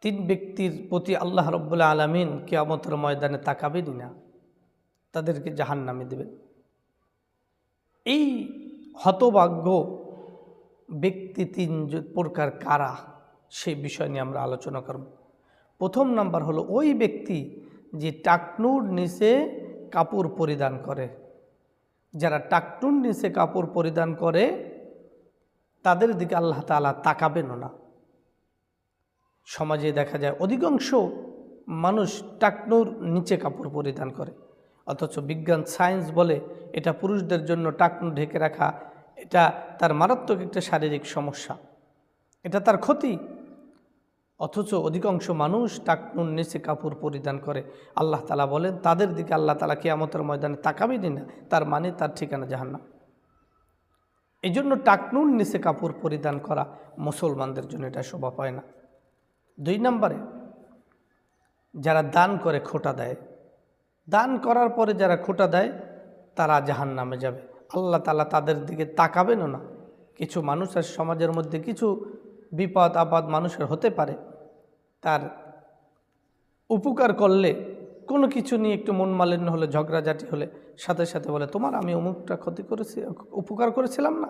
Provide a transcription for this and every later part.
তিন ব্যক্তির প্রতি আল্লাহ রব্বুল আলামিন কিয়ামতের ময়দানে তাকাবেনই না, তাদেরকে জাহান্নামে দেবেন। এই হতভাগ্য ব্যক্তি তিন প্রকার কারা, সেই বিষয় নিয়ে আমরা আলোচনা করব। প্রথম নাম্বার হলো ওই ব্যক্তি যে টাকনুর নিচে কাপড় পরিধান করে। যারা টাকনুর নিচে কাপড় পরিধান করে তাদের দিকে আল্লাহ তাআলা তাকাবেনও না। সমাজে দেখা যায় অধিকাংশ মানুষ টাকনুর নিচে কাপড় পরিধান করে, অথচ বিজ্ঞান সায়েন্স বলে এটা পুরুষদের জন্য টাকনু ঢেকে রাখা এটা তার মারাত্মক একটা শারীরিক সমস্যা, এটা তার ক্ষতি। অথচ অধিকাংশ মানুষ টাকনুর নিচে কাপড় পরিধান করে। আল্লাহ তাআলা বলেন তাদের দিকে আল্লাহ তাআলা কিয়ামতের ময়দানে তাকাবেনই না, তার মানে তার ঠিকানা জাহান্নাম। এই জন্য টাকনুর নিচে কাপড় পরিধান করা মুসলমানদের জন্য এটা শোভা পায় না। দুই নম্বরে যারা দান করে খোঁটা দেয়, দান করার পরে যারা খোঁটা দেয় তারা জাহান্নামে যাবে, আল্লাহ তাআলা তাদের দিকে তাকাবেনও না। কিছু মানুষের সমাজের মধ্যে কিছু বিপদ আপদ মানুষের হতে পারে, তার উপকার করলে কোনো কিছু নিয়ে একটু মন মালিন্য হলে, ঝগড়াঝাটি হলে সাথে সাথে বলে তোমার আমি অমুকটা ক্ষতি করেছি, উপকার করেছিলাম না,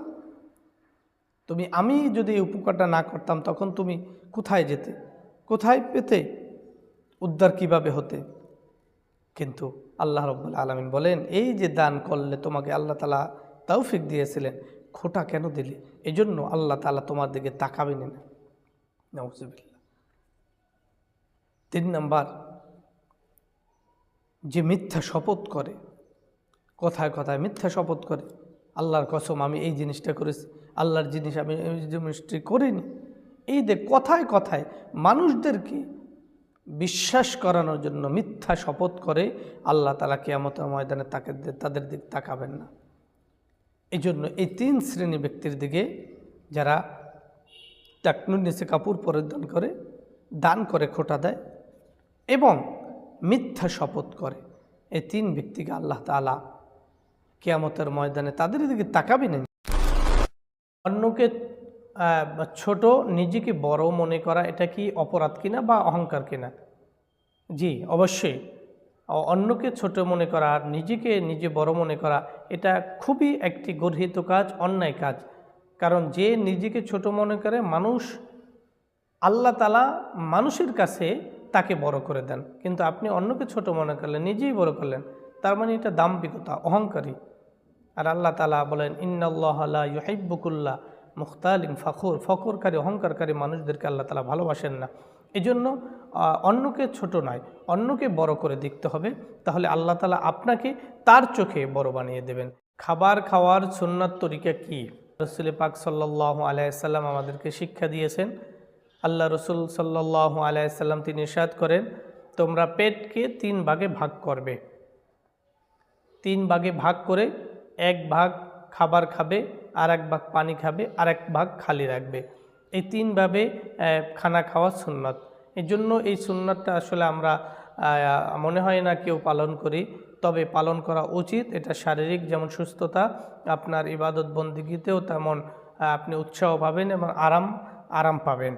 আমি যদি এই উপকারটা না করতাম তখন তুমি কোথায় যেতে, কোথায় পেতে, উদ্ধার কিভাবে হতে। কিন্তু আল্লাহ রাব্বুল আলামিন বলেন এই যে দান করলে তোমাকে আল্লাহ তাআলা তৌফিক দিয়েছিলেন, খোঁটা কেন দিলে? এই জন্য আল্লাহ তাআলা তোমার দিকে তাকাবেন না। নাউযুবিল্লাহ। তিন নাম্বার, যে মিথ্যা শপথ করে, কথায় কথায় মিথ্যা শপথ করে, আল্লাহর কসম আমি এই জিনিসটা করেছি, আল্লাহর জিনিস আমি এই জিনিসটি করিনি। এই যে কথায় কথায় মানুষদেরকে বিশ্বাস করানোর জন্য মিথ্যা শপথ করে, আল্লাহ তাআলা কিয়ামতের ময়দানে তাদের দিকে তাকাবেন না। এই জন্য এই তিন শ্রেণী ব্যক্তির দিকে, যারা টাকনুর নিচে কাপড় পরিধান করে, দান করে খোঁটা দেয় এবং মিথ্যা শপথ করে, এই তিন ব্যক্তিকে আল্লাহ তাআলা কিয়ামতের ময়দানে তাদের দিকে তাকাবেন না। অন্যকে ছোট, নিজেকে বড় মনে করা, এটা কি অপরাধ কিনা বা অহংকার কিনা? জি, অবশ্যই। অন্যকে ছোট মনে করা আর নিজেকে নিজে বড় মনে করা এটা খুবই একটি গর্হিত কাজ, অন্যায় কাজ। কারণ যে নিজেকে ছোট মনে করে মানুষ, আল্লাহ তাআলা মানুষের কাছে তাকে বড় করে দেন, কিন্তু আপনি অন্যকে ছোট মনে করলেন, নিজেই বড় করলেন, তার মানে এটা দাম্ভিকতা, অহংকারী। আর আল্লাহ তাআলা বলেন ইন্নাল্লাহা লা ইউহিব্বু কুল্লা মুখতালিন ফখুর, ফখরকারী অহংকারকারী মানুষদেরকে আল্লাহ তাআলা ভালোবাসেন না। এই জন্য অন্যকে ছোট নয়, অন্যকে বড় করে দেখতে হবে, তাহলে আল্লাহ তাআলা আপনাকে তার চোখে বড় বানিয়ে দেবেন। খাবার খাওয়ার সুন্নাত তরিকা কি? রাসূল পাক সাল্লাল্লাহু আলাইহি সাল্লাম আমাদেরকে শিক্ষা দিয়েছেন। আল্লাহ রাসূল সাল্লাল্লাহু আলাইহি সাল্লাম তিনি ইরশাদ করেন, তোমরা পেটকে তিন ভাগে ভাগ করবে, তিন ভাগে ভাগ করে এক ভাগ খাবার খাবে, আর এক ভাগ পানি খাবে, আর এক ভাগ খালি রাখবে। এই তিনভাবে খানা খাওয়া সুন্নাত। এই জন্য এই সুন্নাতটা আসলে আমরা মনে হয় না কেউ পালন করি, তবে পালন করা উচিত। এটা শারীরিক যেমন সুস্থতা, আপনার ইবাদত বন্দেগীতেও তেমন আপনি উৎসাহ পাবেন এবং আরাম পাবেন।